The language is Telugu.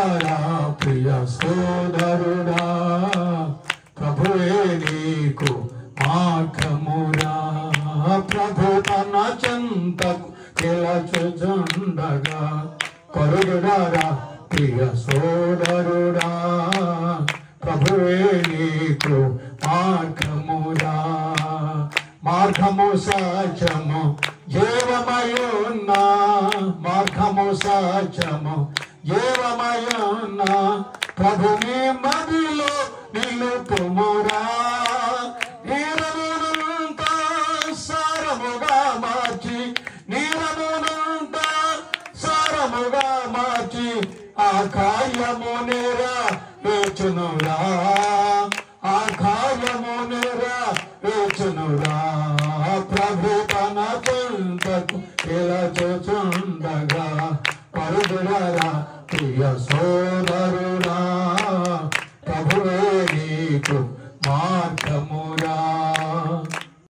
పరుగుడారా ప్రియ సోదరుడా, ప్రభువే నీకు మార్గమురా. ప్రభు తన చెంతకు నిలచుచుండగా పరుగుడారా ప్రియ సోదరుడా, ప్రభువే నీకు మార్గమురా. మార్గము సాధ్యము జీవమయున్న, మార్గము సాధ్యము జీవమయున్న, ప్రభుని మదిలో నిలుపుమురా. నీరమునంతా సారముగా మార్చి, నీరమునంతా సారముగా మార్చి, ఆకాయము నెరా వేచునురా, ఆకాయము నెరా వేచునురా. ప్రభు తన చెంతకు నిలచుచుండగా పరుగుడారా ప్రియ సోదరుడా, ప్రభువే నీకు మార్గము